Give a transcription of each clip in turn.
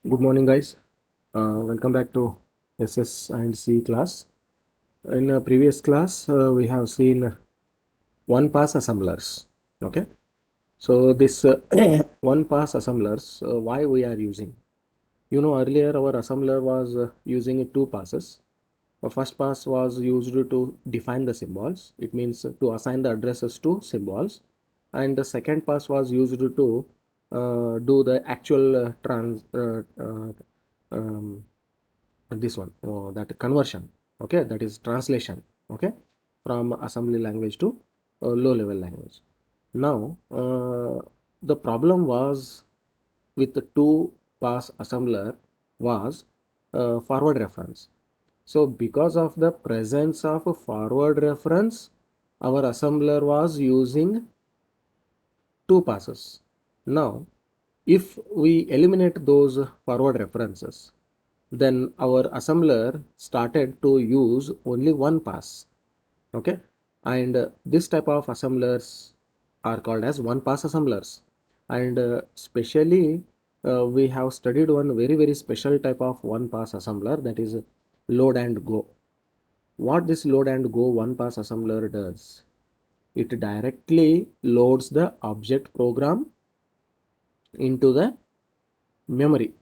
Good morning, guys. Welcome back to SS and C class. In a previous class, we have seen one pass assemblers. Okay, so this one pass assemblers, why we are using? Earlier our assembler was using two passes. The first pass was used to define the symbols. It means to assign the addresses to symbols, and the second pass was used to do the actual um, this one that conversion, okay, that is translation, okay, from assembly language to low level language. Now the problem was with the two pass assembler was forward reference. So because of the presence of a forward reference, our assembler was using two passes. Now if we eliminate those forward references, then our assembler started to use only one pass. Okay, and this type of assemblers are called as one pass assemblers. And specially we have studied one very special type of one pass assembler, that is load and go. What this load and go one pass assembler does, it directly loads the object program into the memory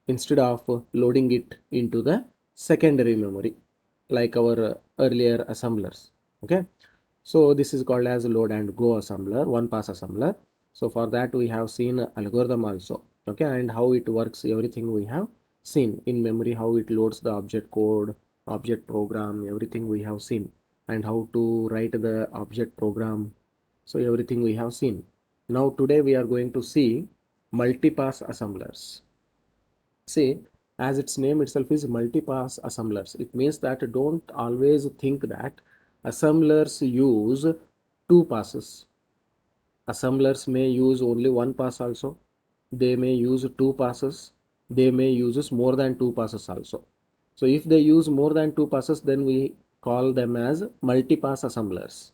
instead of loading it into the secondary memory like our earlier assemblers. Okay, so this is called as load and go assembler, one pass assembler. So for that we have seen algorithm also, okay, and how it works, everything we have seen in memory, how it loads the object code, object program, everything we have seen, and how to write the object program. So everything we have seen. Now today we are going to see multi-pass assemblers. See, as its name itself is multi-pass assemblers, it means that don't always think that assemblers use two passes. Assemblers may use only one pass also. They may use two passes. They may use more than two passes also. So if they use more than two passes, then we call them as multi-pass assemblers.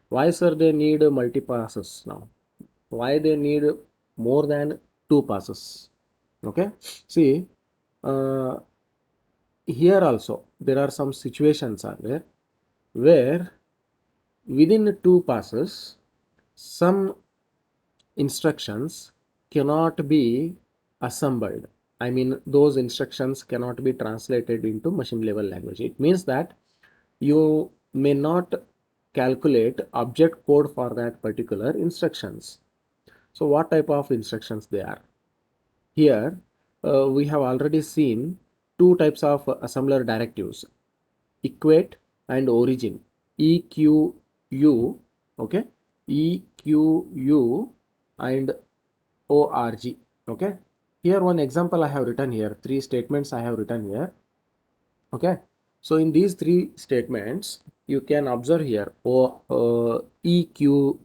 Why, sir, they need multi-passes now? Why they need more than two passes? Okay, see, uh, here also there are some situations are there where within two passes some instructions cannot be assembled. I mean, those instructions cannot be translated into machine level language. It means that you may not calculate object code for that particular instructions. So what type of instructions they are? Here we have already seen two types of assembler directives, equate and origin, EQU, okay, EQU and ORG, okay. Here one example I have written here, three statements I have written here, okay. So in these three statements you can observe here EQU,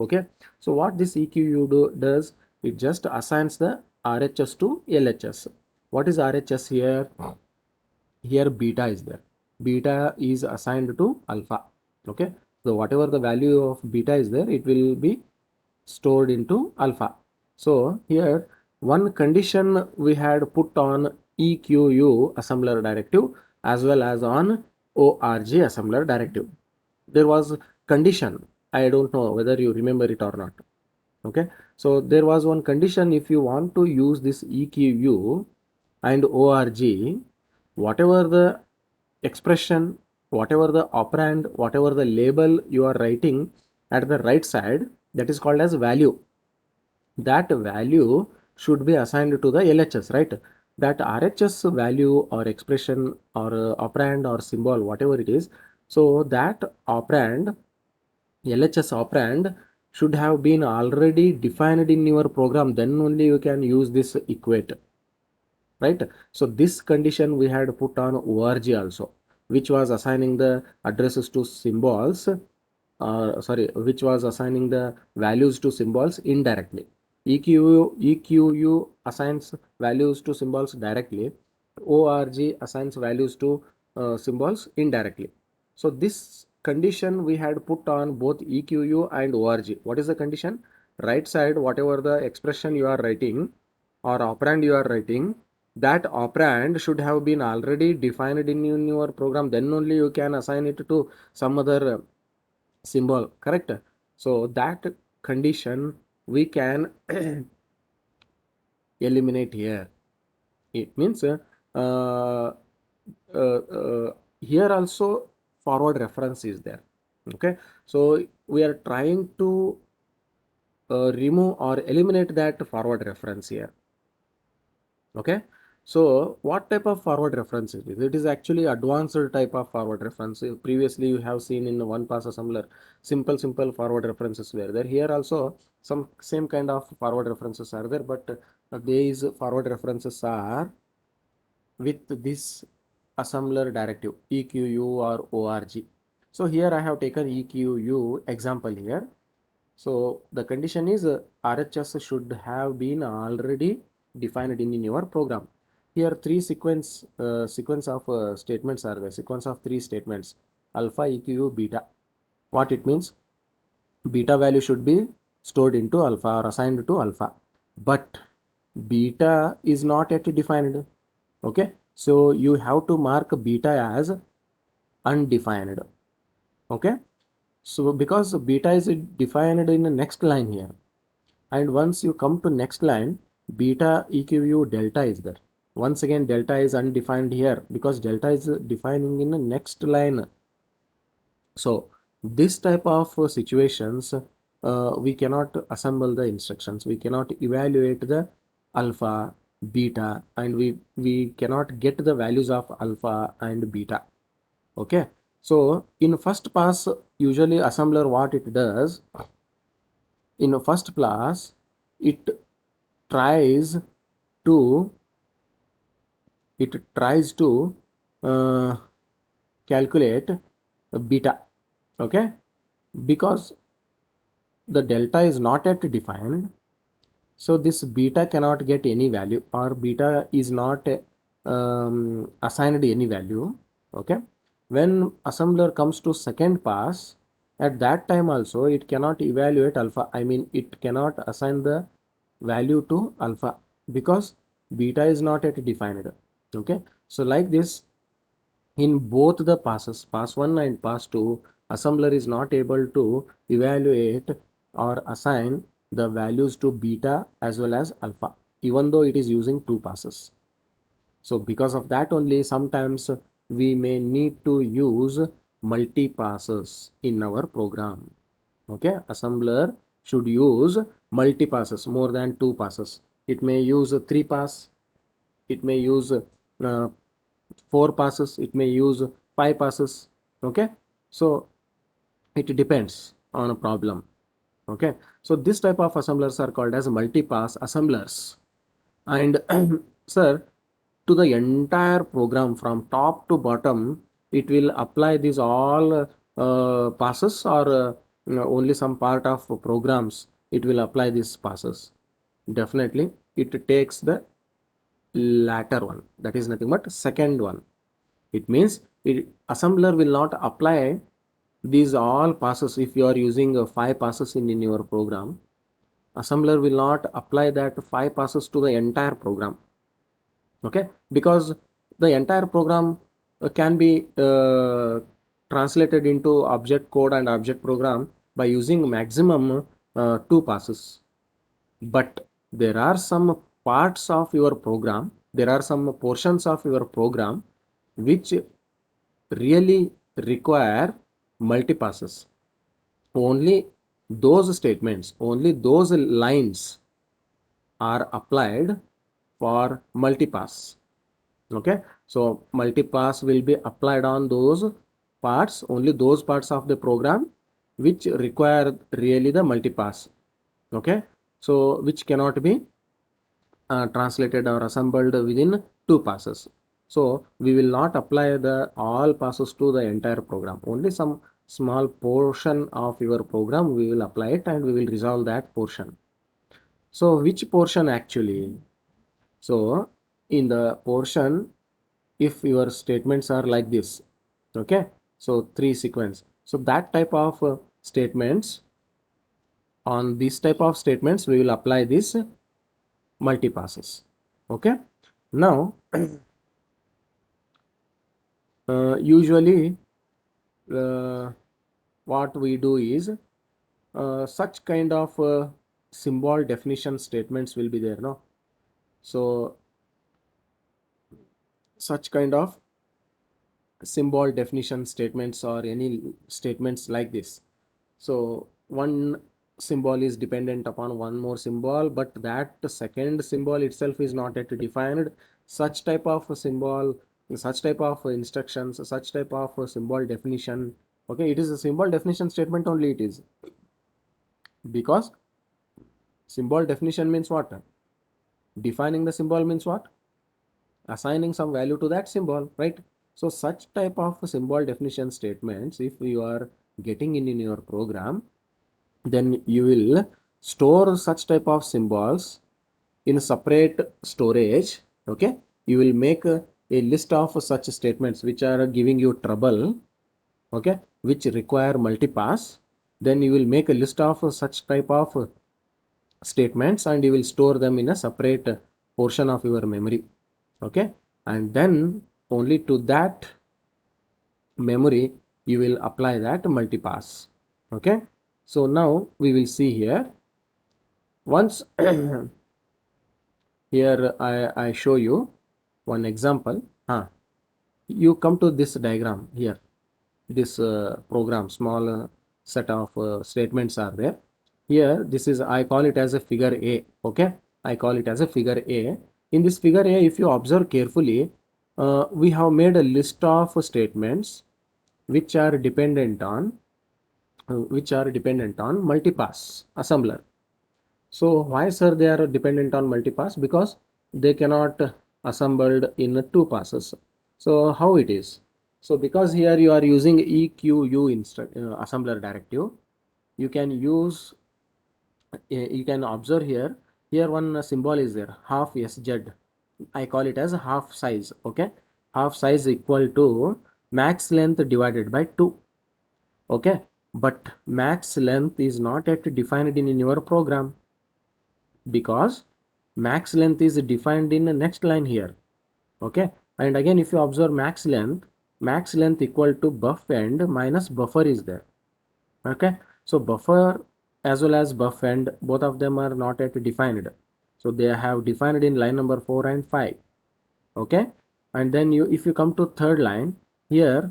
okay. So what this does, it just assigns the RHS to LHS. What is RHS here? Here beta is there. Beta is assigned to alpha, okay. So whatever the value of beta is there, it will be stored into alpha. So here one condition we had put on EQU assembler directive as well as on ORG assembler directive. There was condition, I don't know whether you remember it or not, okay. So there was one condition, if you want to use this EQU and ORG, whatever the expression, whatever the operand, whatever the label you are writing at the right side, that is called as value. That value should be assigned to the LHS, right? That RHS value or expression or operand or symbol, whatever it is, so that operand, LHS operand, should have been already defined in your program, then only you can use this equate, right? So this condition we had put on ORG also, which was assigning the addresses to symbols, sorry, which was assigning the values to symbols indirectly. EQU assigns values to symbols directly. ORG assigns values to symbols indirectly. So this condition we had put on both EQU and ORG. What is the condition? Right side, whatever the expression you are writing, or operand you are writing, that operand should have been already defined in your program. Then only you can assign it to some other symbol, correct? So that condition we can eliminate here. It means here also forward reference is there. Okay, so we are trying to remove or eliminate that forward reference here. Okay, so what type of forward reference is it? It is actually advanced type of forward reference. Previously you have seen in one pass assembler simple forward references were there. Here also some same kind of forward references are there, but these forward references are with this assembler directive EQU or ORG. So here I have taken EQU example here. So the condition is RHS should have been already defined in your program. Here three sequence of statements are there. Sequence of three statements: alpha, EQ, beta. What it means? Beta value should be stored into alpha or assigned to alpha, but beta is not yet defined. Okay, so you have to mark beta as undefined. Okay, so because beta is defined in the next line here, and once you come to next line, beta EQU delta is there. Once again delta is undefined here because delta is defining in the next line. So this type of situations, we cannot assemble the instructions, we cannot evaluate the alpha, beta, and we cannot get the values of alpha and beta. Okay, so in first pass, usually assembler what it does, in first pass it tries to uh, calculate beta. Okay, because the delta is not yet defined, so this beta cannot get any value, or beta is not assigned any value. Okay, when assembler comes to second pass, at that time also it cannot evaluate alpha, I mean it cannot assign the value to alpha because beta is not yet defined. Okay, so like this, in both the passes, pass 1 and pass 2, assembler is not able to evaluate or assign the values to beta as well as alpha, even though it is using two passes. So because of that only, sometimes we may need to use multi passes in our program. Okay, assembler should use multi passes, more than two passes. It may use three pass, it may use 4 passes, it may use 5 passes. Okay, so it depends on a problem. Okay, so this type of assemblers are called as multi-pass assemblers. And sir, to the entire program from top to bottom, it will apply these all passes, or only some part of programs it will apply these passes? Definitely it takes the latter one, that is nothing but second one. It means assembler will not apply these all passes. If you are using 5 passes in your program, assembler will not apply that 5 passes to the entire program. Okay, because the entire program can be translated into object code and object program by using maximum 2 passes. But there are some parts of your program, there are some portions of your program which really require multi-passes. Only those statements, only those lines are applied for multi-pass. Okay, so multi-pass will be applied on those parts, only those parts of the program which require really the multi-pass. Okay, so which cannot be translated or assembled within 2 passes. So we will not apply the all passes to the entire program. Only some small portion of your program we will apply it, and we will resolve that portion. So which portion actually? So in the portion, if your statements are like this, okay, so three sequence. So that type of statements, on this type of statements we will apply this multipasses. Okay. Now, usually what we do is such kind of symbol definition statements will be there, no? So such kind of symbol definition statements or any statements like this. So one symbol is dependent upon one more symbol, but that second symbol itself is not yet defined. Such type of symbol, such type of instructions, such type of symbol definition. Okay, it is a symbol definition statement only. It is because symbol definition means what? Defining the symbol means what? Assigning some value to that symbol, right? So such type of symbol definition statements, if you are getting in your program, then you will store such type of symbols in separate storage. Okay, you will make a list of such statements which are giving you trouble, okay, which require multipass. Then you will make a list of such type of statements and you will store them in a separate portion of your memory. Okay, and then only to that memory you will apply that multipass. Okay, so now we will see here once here I show you one example. You come to this diagram here, this program, small set of statements are there. Here this is, I call it as a figure A. Okay, I call it as a figure A. In this figure A, if you observe carefully, we have made a list of statements which are dependent on multipass assembler. So why, sir, they are dependent on multipass? Because they cannot assembled in two passes. So how it is? So because here you are using EQU assembler directive, you can use, you can observe here, one symbol is there, half SZ. I call it as half size. Okay, half size equal to max length divided by 2. Okay, but max length is not yet defined in your program, because max length is defined in the next line here. Okay, and again if you observe max length equal to buff end minus buffer is there. Okay, so buffer as well as buff end, both of them are not yet defined, so they have defined in line number 4 and 5. Okay, and then if you come to third line here,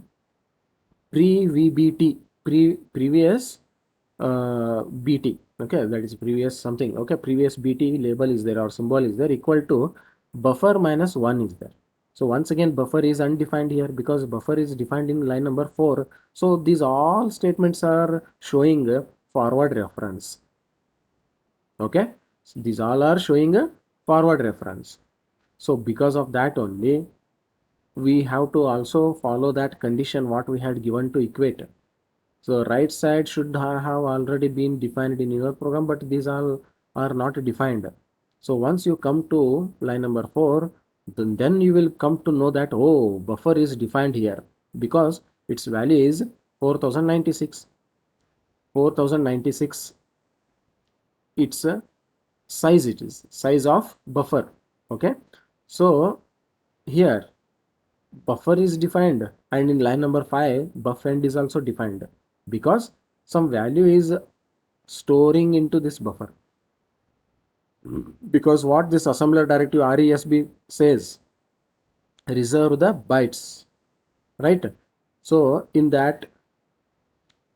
previous BT. Okay, that is previous something. Okay, previous BT label is there or symbol is there, equal to buffer minus 1 is there. So once again buffer is undefined here because buffer is defined in line number 4. So these all statements are showing a forward reference. Okay, so these all are showing a forward reference. So because of that only, we have to also follow that condition what we had given to equate. So right side should have already been defined in your program, but these all are not defined. So once you come to line number 4, then you will come to know that, oh, buffer is defined here because its value is 4096. 4096, it's a size, it is size of buffer. Okay, so here buffer is defined, and in line number 5 buff end is also defined because some value is storing into this buffer. Because what this assembler directive RESB says, reserve the bytes, right? So in that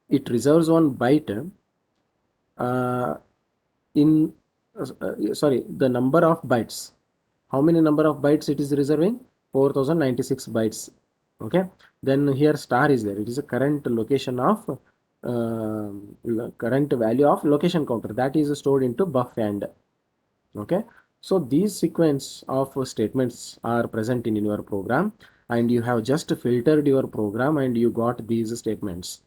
it reserves one byte uh, in sorry, the number of bytes. How many number of bytes it is reserving? 4096 bytes. Okay, then here star is there, it is a current location of current value of location counter that is stored into buff end. Okay, so these sequence of statements are present in your program, and you have just filtered your program and you got these statements.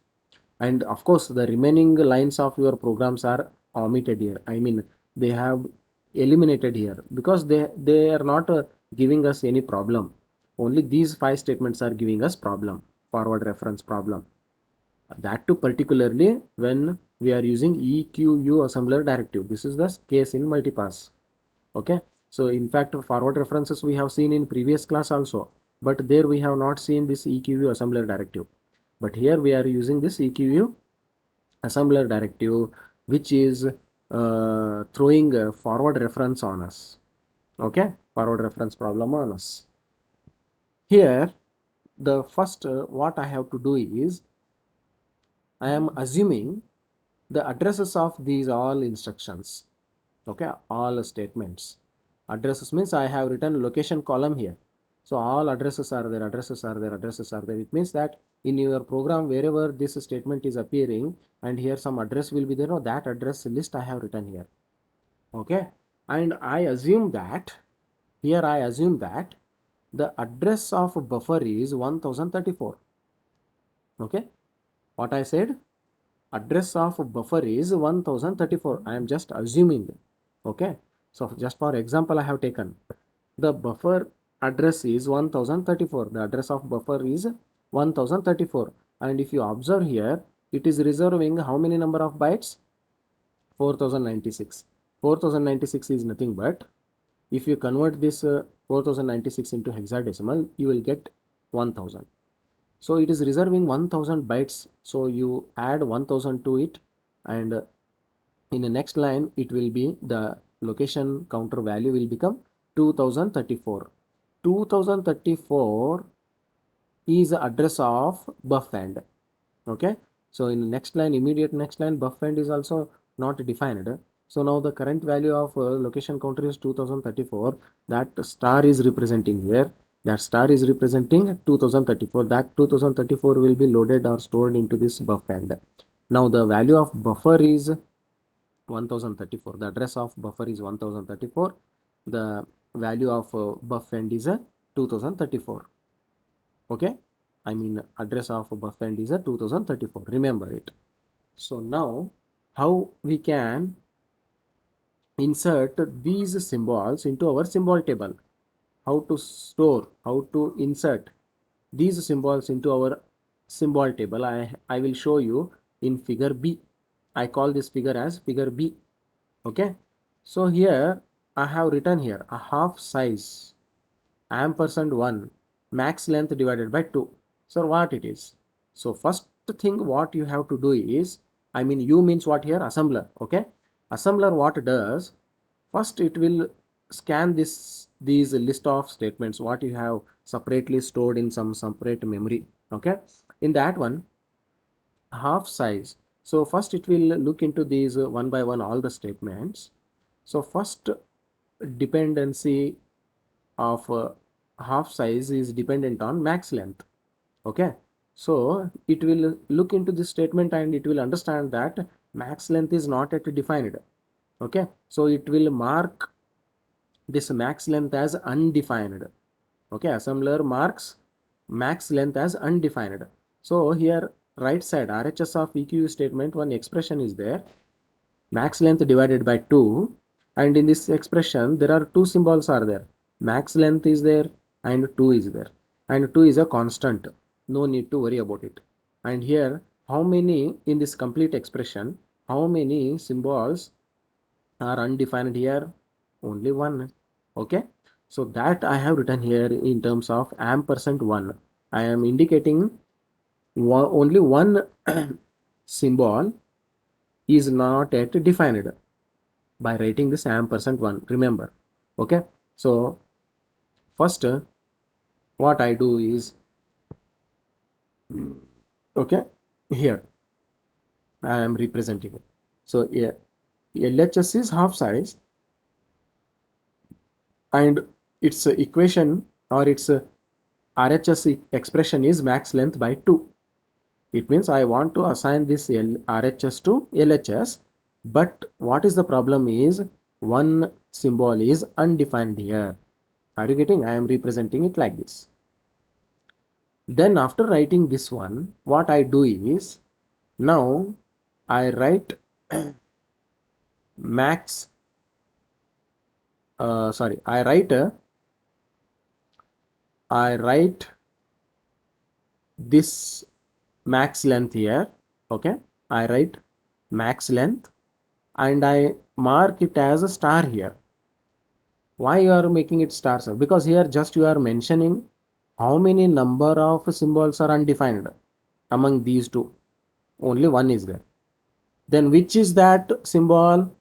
And of course the remaining lines of your programs are omitted here, I mean they have eliminated here because they are not giving us any problem. Only these 5 statements are giving us problem, forward reference problem, that too particularly when we are using EQU assembler directive. This is the case in multipass. Okay, so in fact forward references we have seen in previous class also, but there we have not seen this EQU assembler directive. But here we are using this EQU assembler directive, which is throwing a forward reference on us. Okay, forward reference problem on us. Here the first what I have to do is I am assuming the addresses of these all instructions. Okay, all statements. Addresses means I have written location column here. So all addresses are there, addresses are there, addresses are there. It means that in your program, wherever this statement is appearing and here some address will be there, no, that address list I have written here. Okay, and I assume that here I assume that the address of buffer is 1034. Okay, what I said, address of buffer is 1034. I am just assuming. Okay, so just for example I have taken the buffer address is 1034. The address of buffer is 1034, and if you observe here, it is reserving how many number of bytes? 4096. 4096 is nothing but, if you convert this 4096 into hexadecimal, you will get 1000. So it is reserving 1000 bytes. So you add 1000 to it, and in the next line it will be the location counter value will become 2034. 2034 is the address of buffend. Okay, so in the next line, immediate next line, buffend is also not defined. So now the current value of location counter is 2034. That star is representing here. That star is representing 2034. That 2034 will be loaded or stored into this buffend. Now the value of buffer is 1034. The address of buffer is 1034. The value of buffend is 2034. Okay, I mean address of buffend is 2034. Remember it. So now how we can insert these symbols into our symbol table? How to store, how to insert these symbols into our symbol table? I will show you in figure B. I call this figure as figure B. Okay, so here I have written here a half size ampersand 1 max length divided by 2. So what it is? So first thing what you have to do is, I mean you means what here? Assembler. Okay, assembler what does? First it will scan these list of statements what you have separately stored in some separate memory. Okay, in that one half size. So first it will look into these one by one all the statements. So first dependency of half size is dependent on max length. Okay, so it will look into this statement and it will understand that max length is not yet defined. Okay, so it will mark this max length as undefined. Okay, assembler marks max length as undefined. So here right side RHS of EQ statement, one expression is there, max length divided by 2, and in this expression there are two symbols are there, max length is there and 2 is there, and 2 is a constant, no need to worry about it. And here how many in this complete expression, how many symbols are undefined here? Only one. Okay, so that I have written here in terms of ampersand 1. I am indicating only one symbol is not yet defined by writing this ampersand 1. Remember. Okay, so first what I do is, okay, here I am representing it. So yeah, LHS is half size and its equation or its RHS expression is max length by 2. It means I want to assign this RHS to LHS, but what is the problem is one symbol is undefined here. Are you getting? I am representing it like this. Then after writing this one, what I do is, now I write max, I write this max length here. Okay, I write max length and I mark it as a star here. Why you are making it star, sir? Because here just you are mentioning how many number of symbols are undefined among these two. Only one is there. Then which is that symbol?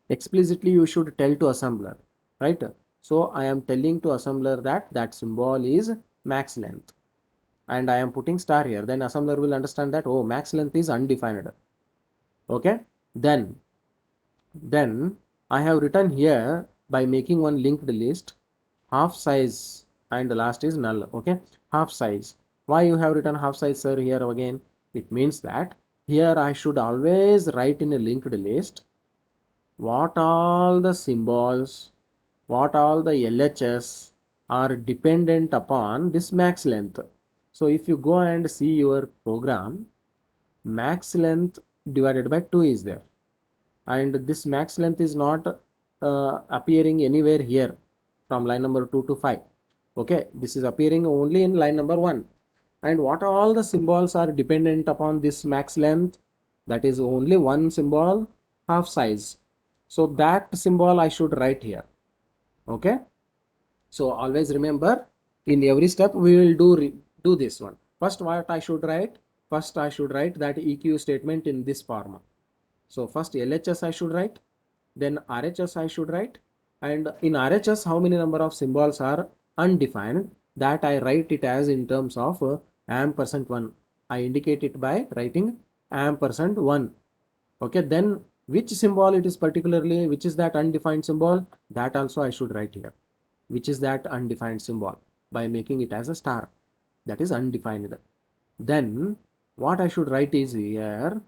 Explicitly you should tell to assembler, right? So I am telling to assembler that that symbol is max length, and I am putting star here. Then assembler will understand that, oh, max length is undefined. Okay. Then I have written here by making one linked list, half size, and the last is null. Okay, half size. Why you have written half size, sir? Here again, it means that here I should always write in a linked list what all the symbols, what all the LHS are dependent upon this max length. So if you go and see your program, max length divided by 2 is there, and this max length is not appearing anywhere here from line number 2 to 5. Okay, this is appearing only in line number 1. And what all the symbols are dependent upon this max length? That is only one symbol, half size. So that symbol I should write here. Okay, so always remember, in every step we will do this one. First, what I should write? First I should write that EQ statement in this form. So first LHS I should write, then RHS I should write, and in RHS how many number of symbols are undefined, that I write it as in terms of %1. I indicate it by writing %1. Okay, then which symbol it is particularly, which is that undefined symbol, that also I should write here. Which is that undefined symbol by making it as a star, that is undefined. Then what I should write is here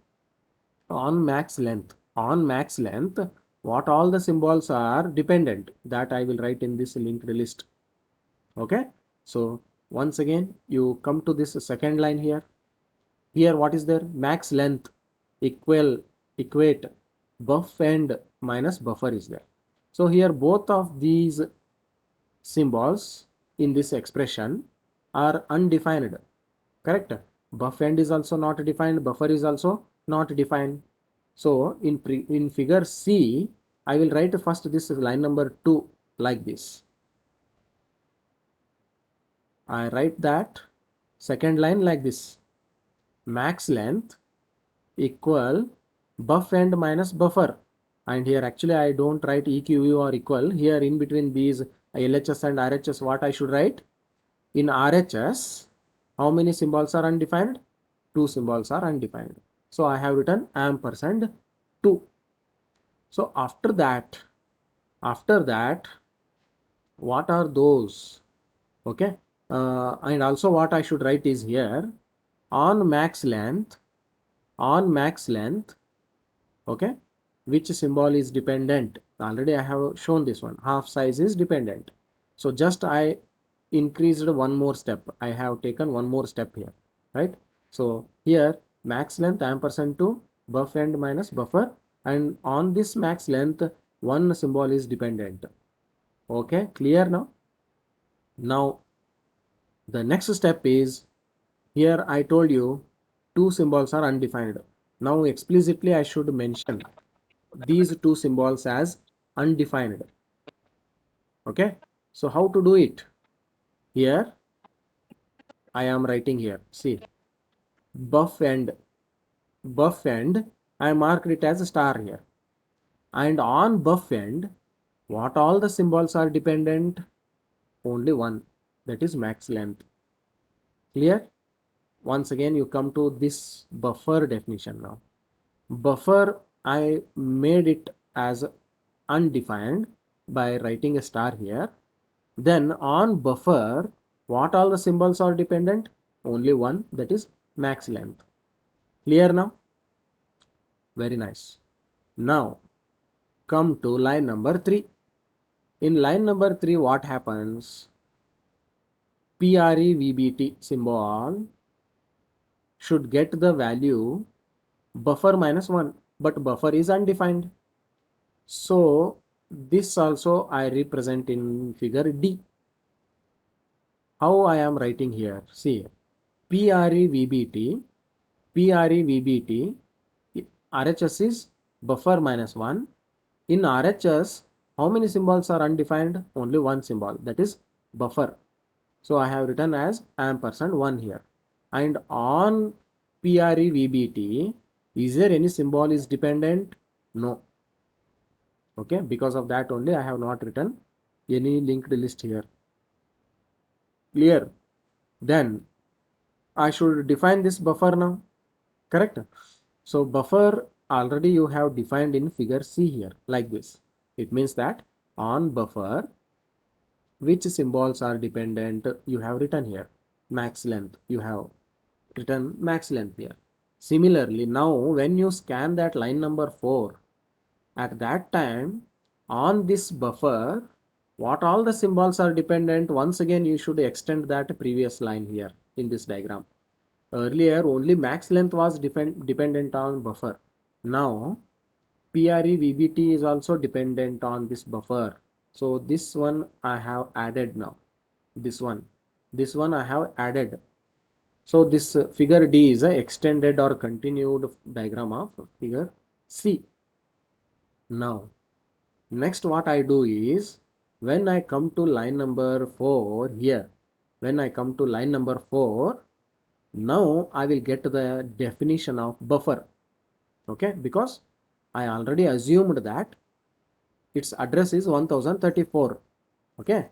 on max length. On max length, what all the symbols are dependent, that I will write in this linked list. Okay, so once again you come to this second line here. Here what is there? Max length equate buff end minus buffer is there. So here both of these symbols in this expression are undefined, correct? Buff end is also not defined, buffer is also not defined. So in figure C, I will write first this line number 2 like this. I write that second line like this. Max length equal buff end minus buffer. And here actually I don't write EQU or equal. Here in between these LHS and RHS, what I should write? In RHS, how many symbols are undefined? 2 symbols are undefined. So I have written %2. So after that, what are those? Okay, and also what I should write is here on max length, okay, which symbol is dependent? Already I have shown this one, half size is dependent. So just I increased one more step, I have taken one more step here, right? So here max length %2 buff end minus buffer, and on this max length one symbol is dependent. Okay, clear now? Now the next step is, here I told you 2 symbols are undefined. Now explicitly I should mention these 2 symbols as undefined. Okay, so how to do it? Here I am writing here, see, buff end, I marked it as a star here. And on buff end, what all the symbols are dependent? Only one, that is max length. Clear? Once again you come to this buffer definition now. Buffer, I made it as undefined by writing a star here. Then on buffer, what all the symbols are dependent? Only one, that is max length. Clear now? Very nice. Now come to line number 3. In line number 3, what happens? PREVBT symbol should get the value buffer -1, but buffer is undefined. So this also I represent in figure D. How I am writing here? See, PREVBT, RHS is buffer -1. In RHS, How many symbols are undefined? Only one symbol, that is buffer. So I have written as ampersand 1 here. And on PREVBT, is there any symbol is dependent? No. Okay, because of that only I have not written any linked list here. Clear? Then I should define this buffer now. Correct? So buffer already you have defined in figure C here like this. It means that on buffer, which symbols are dependent, you have written here. Max length, you have written max length here. Similarly, now when you scan that line number 4, at that time on this buffer, what all the symbols are dependent, once again you should extend that previous line here in this diagram. Earlier only max length was dependent on buffer. Now PREVBT is also dependent on this buffer. So this one I have added now. This one I have added. So this figure D is a extended or continued diagram of figure C. Now next what I do is, when I come to line number 4 here, when I come to line number 4, now I will get the definition of buffer. Okay, because I already assumed that its address is 1034. Okay,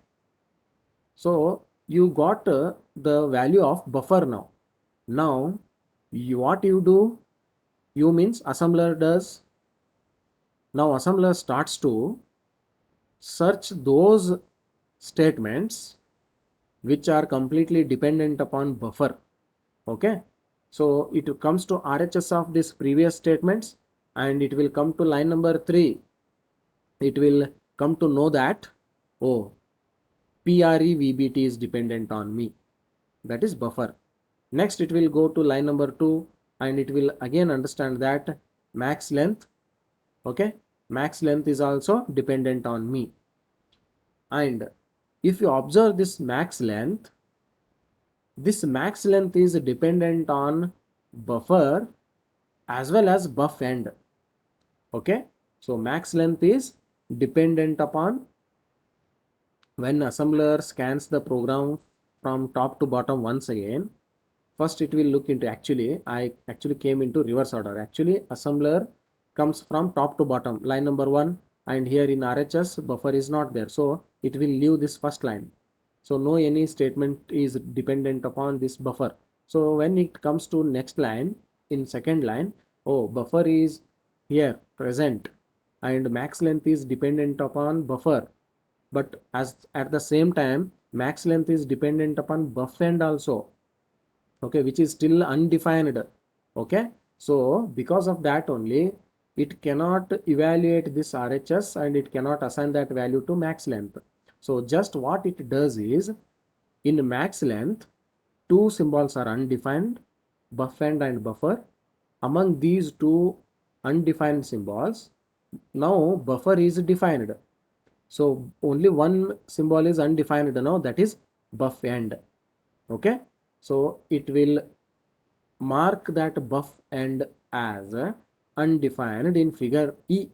so you got the value of buffer now. Now what you do, you means assembler does. Now assembler starts to search those statements which are completely dependent upon buffer. Okay, so it comes to RHS of this previous statements, and it will come to line number 3. It will come to know that, oh, PREVBT is dependent on me, that is buffer. Next it will go to line number 2, and it will again understand that max length, okay, max length is also dependent on me. And if you observe this max length is dependent on buffer as well as buff end. Okay, so max length is dependent upon, when assembler scans the program from top to bottom once again, first it will look into, I came into reverse order. Actually assembler comes from top to bottom, line number 1, and here in RHS buffer is not there, so it will leave this first line. So no any statement is dependent upon this buffer. So when it comes to next line, in second line, oh, buffer is here present and max length is dependent upon buffer, but as at the same time max length is dependent upon buff end also. Okay, which is still undefined. Okay, so because of that only it cannot evaluate this RHS and it cannot assign that value to max length. So just what it does is, in max length, two symbols are undefined, buff end and buffer. Among these two undefined symbols, now buffer is defined. So only one symbol is undefined now, that is buff end. Okay, so it will mark that buff end as undefined in figure E.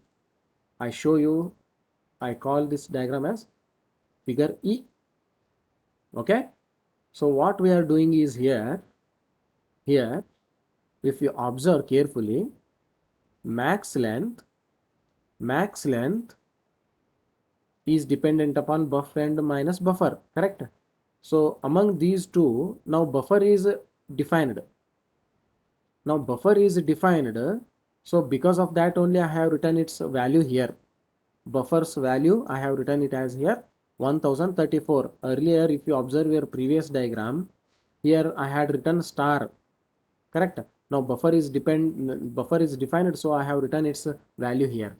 I show you, I call this diagram as figure E. Okay, so what we are doing is here if you observe carefully, max length is dependent upon buff end minus buffer, correct? So among these two, now buffer is defined. Now buffer is defined, so because of that only I have written its value here. Buffer's value I have written it as here 1034. Earlier if you observe your previous diagram, here I had written star, correct? Now buffer is defined, so I have written its value here.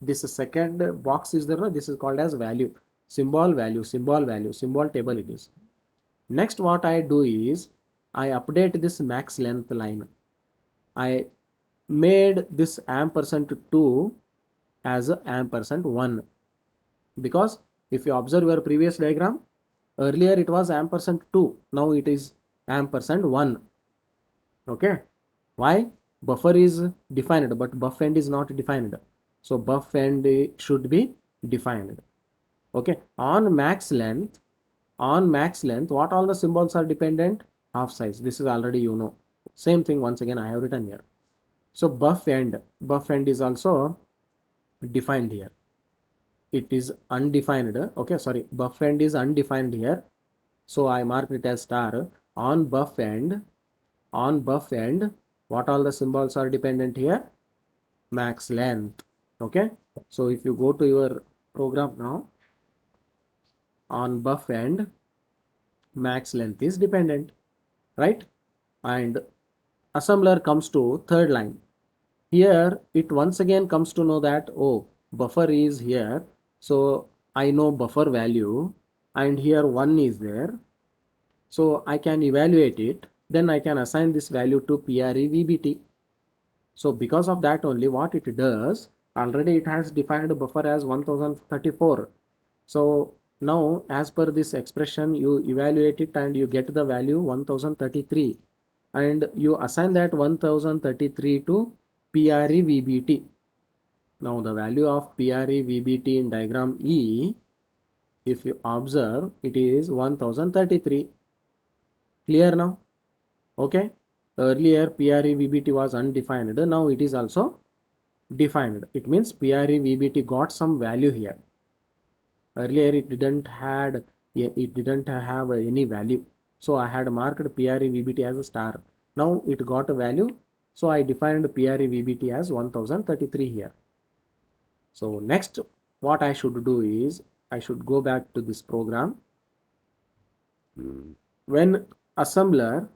This second box is there, this is called as value, symbol value, symbol table it is. Next what I do is, I update this max length line. I made this ampersand 2 as a ampersand 1, because if you observe your previous diagram, earlier it was ampersand 2, now it is ampersand 1. Okay, why? Buffer is defined but buff end is not defined, so buff end should be defined. Okay, on max length, what all the symbols are dependent? Half size. This is already you know. Same thing once again I have written here. So buff end is also defined here. It is undefined. Okay, sorry, buff end is undefined here. So I marked it as star. On buff end, what all the symbols are dependent here? Max length. Okay, so if you go to your program now, on buff end, max length is dependent, right? And assembler comes to third line. Here it once again comes to know that, oh, buffer is here, so I know buffer value, and here 1 is there, so I can evaluate it. Then I can assign this value to PREVBT. So because of that only, what it does, already it has defined buffer as 1034. So now as per this expression, you evaluate it and you get the value 1033, and you assign that 1033 to PREVBT. Now the value of PREVBT in diagram E, if you observe, it is 1033. Clear now? Okay. Earlier PREVBT was undefined. Now it is also defined. It means PREVBT got some value here. Earlier it didn't have any value. So I had marked PREVBT as a star. Now it got a value. So I defined PREVBT as 1033 here. So next what I should do is I should go back to this program. When assembler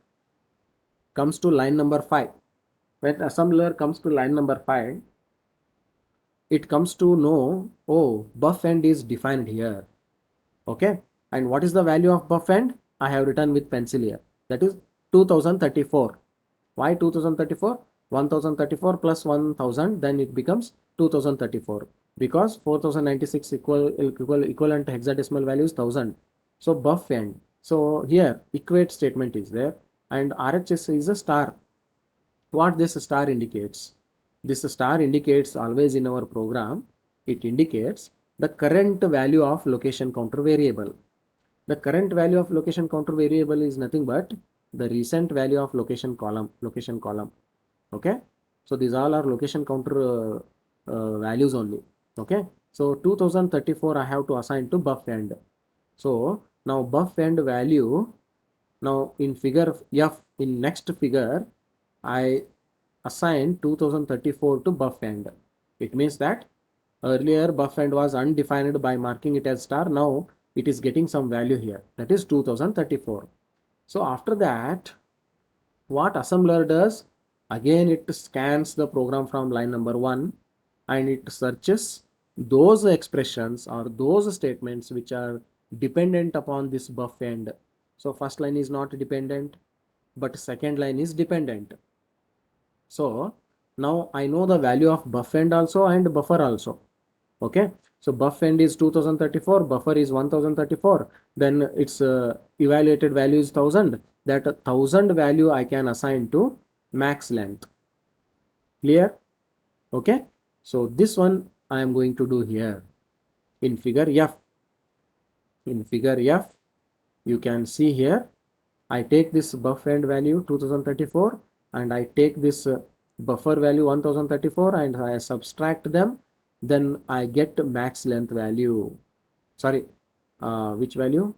comes to line number 5, it comes to know, oh, buff end is defined here. Okay, and what is the value of buff end? I have written with pencil here, that is 2034. Why 2034? 1034 plus 1000, then it becomes 2034, because 4096 equivalent hexadecimal value is 1000. So buff end, so here equate statement is there, and RHS is a star. What this star indicates? This star indicates always in our program, it indicates the current value of location counter variable. The current value of location counter variable is nothing but the recent value of location column. Okay, so these all are location counter values only. Okay, so 2034 I have to assign to buff end. So now buff end value, now in figure F, in next figure, I assign 2034 to buff end. It means that earlier buff end was undefined by marking it as star. Now it is getting some value here, that is 2034. So after that, what assembler does? Again, it scans the program from line number 1 and it searches those expressions or those statements which are dependent upon this buff end. So first line is not dependent, but second line is dependent. So now I know the value of buff end also and buffer also. Okay, so buff end is 2034, buffer is 1034, then its evaluated value is 1000. That 1000 value I can assign to max length. Clear? Okay, so this one I am going to do here in figure F. In figure F, you can see here, I take this buff end value 2034 and I take this buffer value 1034 and I subtract them, then I get max length value. Sorry, which value?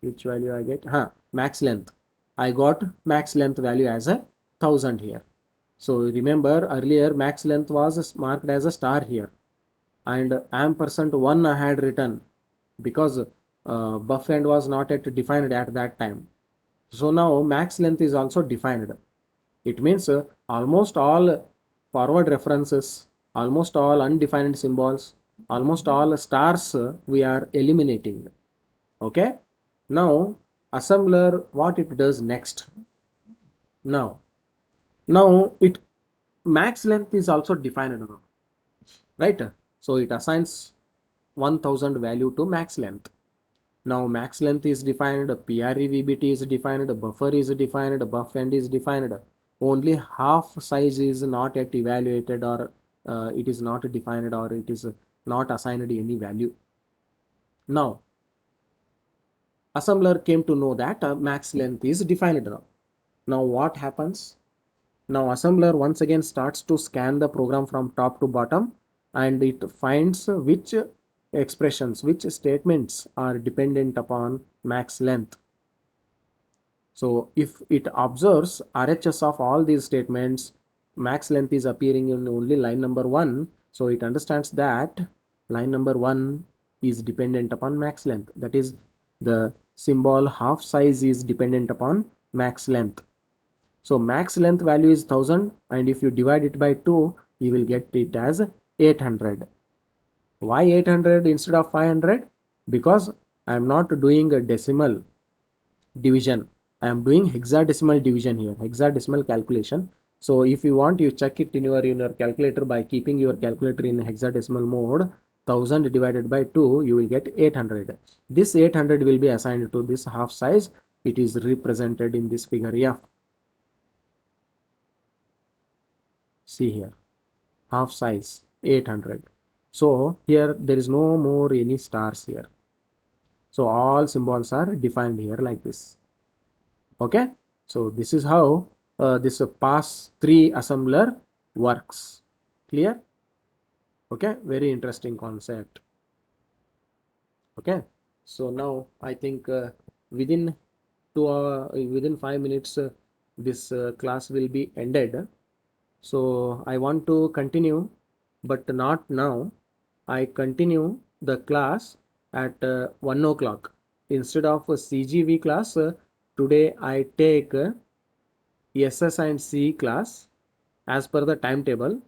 Which value I get? Max length. I got max length value as a 1000 here. So remember earlier max length was marked as a star here, and %1 I had written because buff end was not yet defined at that time. So now max length is also defined. It means almost all forward references, almost all undefined symbols, almost all stars we are eliminating. Okay, now assembler, what it does next? Now it max length is also defined now, right? So it assigns 1000 value to max length. Now max length is defined, PREVBT is defined, buffer is defined, buff end is defined. Only half size is not yet evaluated or it is not defined or it is not assigned any value. Now assembler came to know that max length is defined now. Now what happens? Now assembler once again starts to scan the program from top to bottom, and it finds which expressions, which statements are dependent upon max length. So if it observes RHS of all these statements, max length is appearing in only line number 1. So it understands that line number 1 is dependent upon max length. That is, the symbol half size is dependent upon max length. So max length value is 1000, and if you divide it by 2, you will get it as 800. Why 800 instead of 500? Because I am not doing a decimal division. I am doing hexadecimal division here, hexadecimal calculation. So if you want, you check it in your calculator by keeping your calculator in hexadecimal mode. 1000 divided by 2, you will get 800. This 800 will be assigned to this half size. It is represented in this figure F. See here, half size 800. So here there is no more any stars here. So all symbols are defined here like this. Okay, so this is how this pass-3 assembler works. Clear? Okay, very interesting concept. Okay, so now I think within within 5 minutes this class will be ended. So I want to continue, but not now. I continue the class at 1 o'clock. Instead of a CGV class, today I take SS and C class as per the timetable.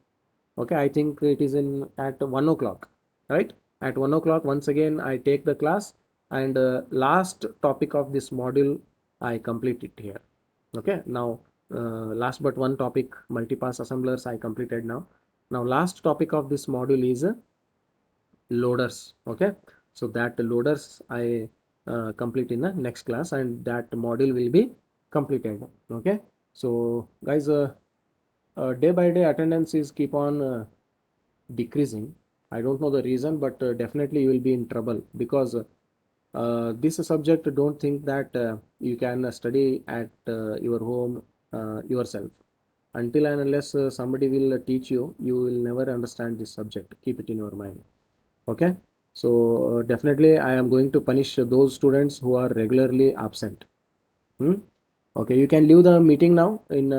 Okay, I think it is in at 1 o'clock, right? At 1 o'clock, once again, I take the class, and last topic of this module, I complete it here. Okay, now last but one topic, multipass assemblers, I completed now. Now last topic of this module is loaders. Okay, so that loaders I complete in the next class, and that module will be completed. Okay, so guys, day by day attendance is keep on decreasing. I don't know the reason, but definitely you will be in trouble, because this subject, don't think that you can study at your home yourself. Until and unless somebody will teach you, you will never understand this subject. Keep it in your mind. Okay, so definitely I am going to punish those students who are regularly absent. Okay, you can leave the meeting now. In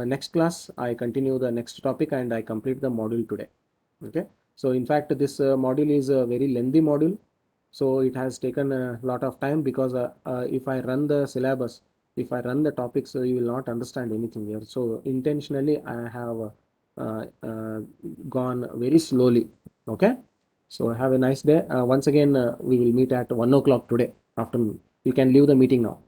next class, I continue the next topic and I complete the module today. Okay, so in fact, this module is a very lengthy module. So it has taken a lot of time, because if I run the syllabus, if I run the topics, you will not understand anything here. So intentionally, I have gone very slowly. Okay, so have a nice day. Once again, we will meet at 1 o'clock today afternoon. You can leave the meeting now.